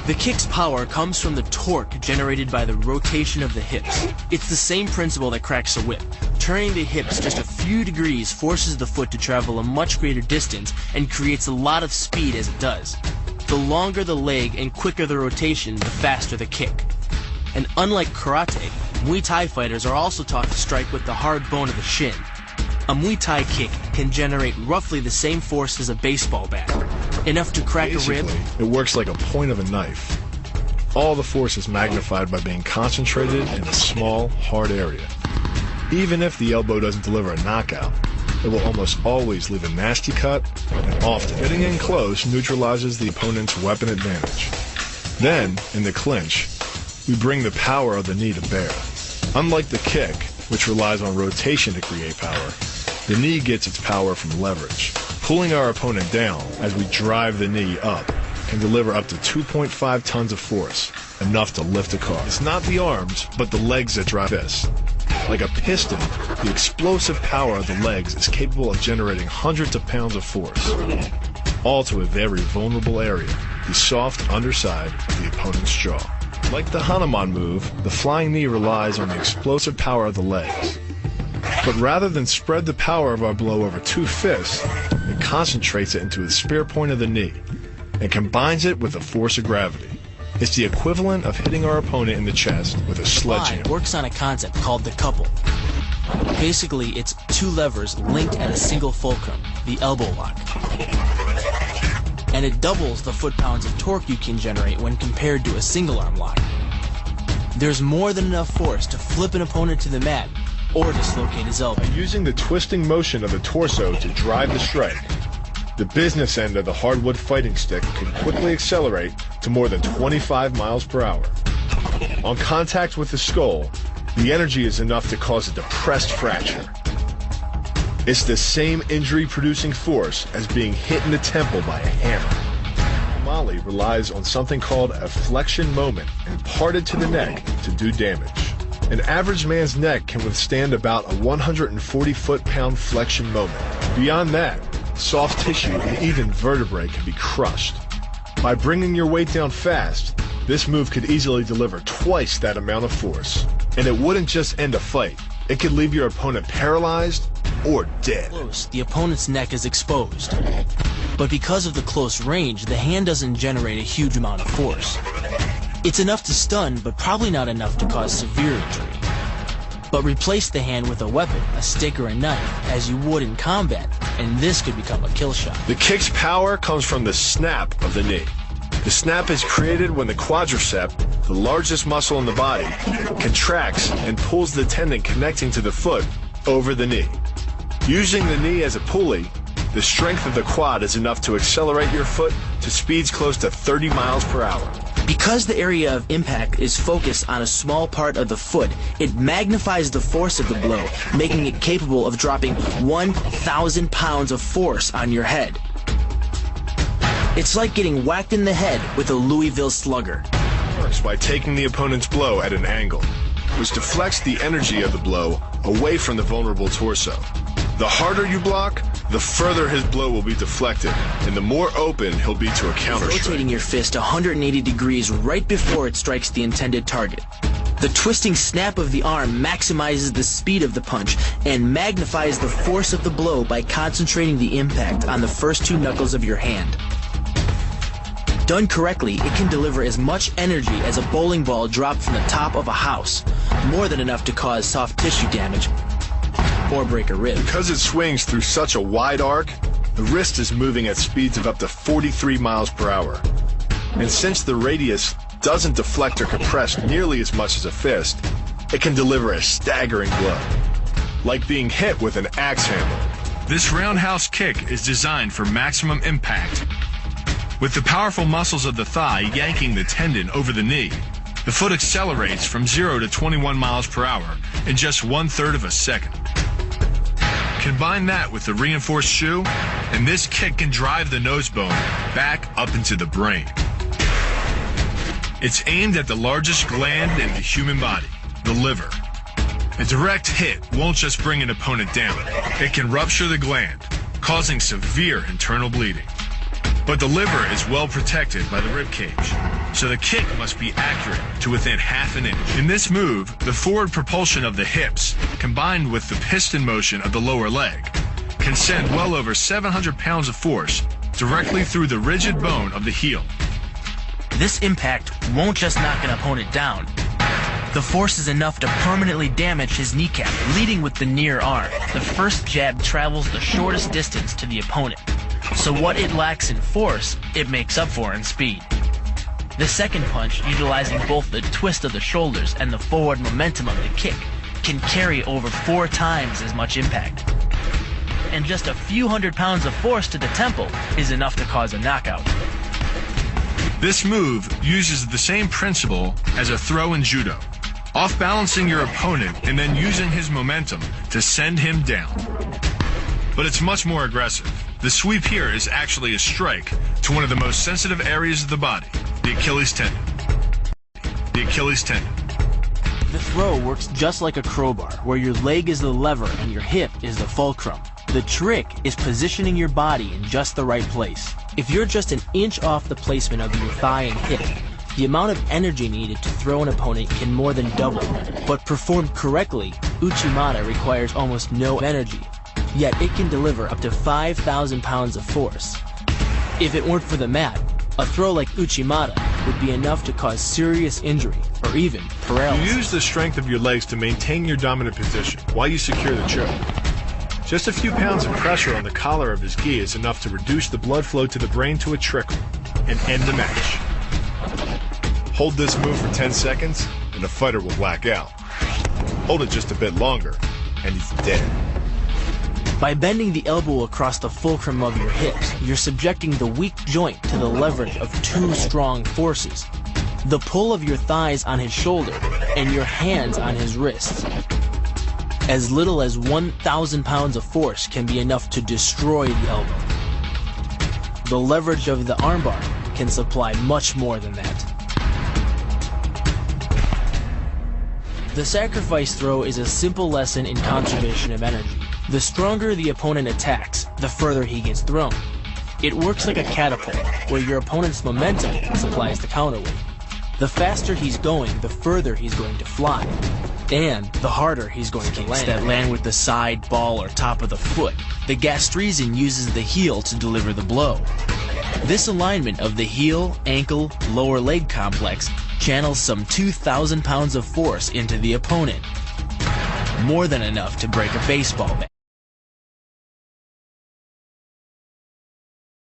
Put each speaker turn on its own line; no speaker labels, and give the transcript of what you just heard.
The kick's power comes from the torque generated by the rotation of the hips. It's the same principle that cracks a whip. Turning the hips just a few degrees forces the foot to travel a much greater distance and creates a lot of speed as it does. The longer the leg and quicker the rotation, the faster the kick. And unlike karate, Muay Thai fighters are also taught to strike with the hard bone of the shin. A Muay Thai kick can generate roughly the same force as a baseball bat, enough to crack a rib.
It works like a point of a knife. All the force is magnified by being concentrated in a small, hard area. Even if the elbow doesn't deliver a knockout, it will almost always leave a nasty cut, and often getting in close neutralizes the opponent's weapon advantage. Then, in the clinch, we bring the power of the knee to bear. Unlike the kick, which relies on rotation to create power, the knee gets its power from leverage. Pulling our opponent down as we drive the knee up can deliver up to 2.5 tons of force, enough to lift a car. It's not the arms, but the legs that drive this. Like a piston, the explosive power of the legs is capable of generating hundreds of pounds of force, all to a very vulnerable area, the soft underside of the opponent's jaw. Like the Hanuman move, the flying knee relies on the explosive power of the legs. But rather than spread the power of our blow over two fists, it concentrates it into the spear point of the knee and combines it with the force of gravity. It's the equivalent of hitting our opponent in the chest with a sledgehammer.
Works on a concept called the couple. Basically, it's two levers linked at a single fulcrum, the elbow lock. And it doubles the foot-pounds of torque you can generate when compared to a single-arm lock. There's more than enough force to flip an opponent to the mat or dislocate his elbow.
Using the twisting motion of the torso to drive the strike, the business end of the hardwood fighting stick can quickly accelerate to more than 25 miles per hour. On contact with the skull, the energy is enough to cause a depressed fracture. It's the same injury-producing force as being hit in the temple by a hammer. Mali relies on something called a flexion moment imparted to the neck to do damage. An average man's neck can withstand about a 140 foot-pound flexion moment. Beyond that, soft tissue and even vertebrae can be crushed. By bringing your weight down fast, this move could easily deliver twice that amount of force. And it wouldn't just end a fight. It could leave your opponent paralyzed or dead.
Close, the opponent's neck is exposed. But because of the close range, the hand doesn't generate a huge amount of force. It's enough to stun, but probably not enough to cause severe injury. But replace the hand with a weapon, a stick or a knife, as you would in combat, and this could become a kill shot.
The kick's power comes from the snap of the knee. The snap is created when the quadricep, the largest muscle in the body, contracts and pulls the tendon connecting to the foot over the knee. Using the knee as a pulley, the strength of the quad is enough to accelerate your foot to speeds close to 30 miles per hour.
Because the area of impact is focused on a small part of the foot, it magnifies the force of the blow, making it capable of dropping 1,000 pounds of force on your head. It's like getting whacked in the head with a Louisville slugger.
It works by taking the opponent's blow at an angle, which deflects the energy of the blow away from the vulnerable torso. The harder you block, the further his blow will be deflected, and the more open he'll be to a counter strike.
Rotating your fist 180 degrees right before it strikes the intended target. The twisting snap of the arm maximizes the speed of the punch and magnifies the force of the blow by concentrating the impact on the first two knuckles of your hand. Done correctly, it can deliver as much energy as a bowling ball dropped from the top of a house, more than enough to cause soft tissue damage or break a rib.
Because it swings through such a wide arc, the wrist is moving at speeds of up to 43 miles per hour. And since the radius doesn't deflect or compress nearly as much as a fist, it can deliver a staggering blow, like being hit with an axe handle.
This roundhouse kick is designed for maximum impact. With the powerful muscles of the thigh yanking the tendon over the knee, the foot accelerates from 0 to 21 miles per hour in just 1/3 of a second. Combine that with the reinforced shoe, and this kick can drive the nose bone back up into the brain. It's aimed at the largest gland in the human body, the liver. A direct hit won't just bring an opponent down. It can rupture the gland, causing severe internal bleeding. But the liver is well protected by the rib cage. so the kick must be accurate to within half an inch. In this move, the forward propulsion of the hips, combined with the piston motion of the lower leg, can send well over 700 pounds of force directly through the rigid bone of the heel.
This impact won't just knock an opponent down. The force is enough to permanently damage his kneecap, leading with the near arm. The first jab travels the shortest distance to the opponent, so what it lacks in force, it makes up for in speed. The second punch, utilizing both the twist of the shoulders and the forward momentum of the kick, can carry over 4 times as much impact. And just a few hundred pounds of force to the temple is enough to cause a knockout.
This move uses the same principle as a throw in judo, off-balancing your opponent and then using his momentum to send him down. But it's much more aggressive. The sweep here is actually a strike to one of the most sensitive areas of the body, the Achilles tendon. The Achilles tendon.
The throw works just like a crowbar, where your leg is the lever and your hip is the fulcrum. The trick is positioning your body in just the right place. If you're just an inch off the placement of your thigh and hip, the amount of energy needed to throw an opponent can more than double. But performed correctly, Uchimata requires almost no energy, yet it can deliver up to 5,000 pounds of force. If it weren't for the mat, a throw like Uchimata would be enough to cause serious injury or even paralysis.
You use the strength of your legs to maintain your dominant position while you secure the choke. Just a few pounds of pressure on the collar of his gi is enough to reduce the blood flow to the brain to a trickle and end the match. Hold this move for 10 seconds and the fighter will black out. Hold it just a bit longer and he's dead.
By bending the elbow across the fulcrum of your hips, you're subjecting the weak joint to the leverage of 2 strong forces: the pull of your thighs on his shoulder and your hands on his wrists. As little as 1,000 pounds of force can be enough to destroy the elbow. The leverage of the armbar can supply much more than that. The sacrifice throw is a simple lesson in conservation of energy. The stronger the opponent attacks, the further he gets thrown. It works like a catapult, where your opponent's momentum supplies the counterweight. The faster he's going, the further he's going to fly, and the harder he's going to land. That land with the side, ball, or top of the foot. The gastrizin uses the heel to deliver the blow. This alignment of the heel, ankle, lower leg complex channels some 2,000 pounds of force into the opponent. More than enough to break a baseball bat.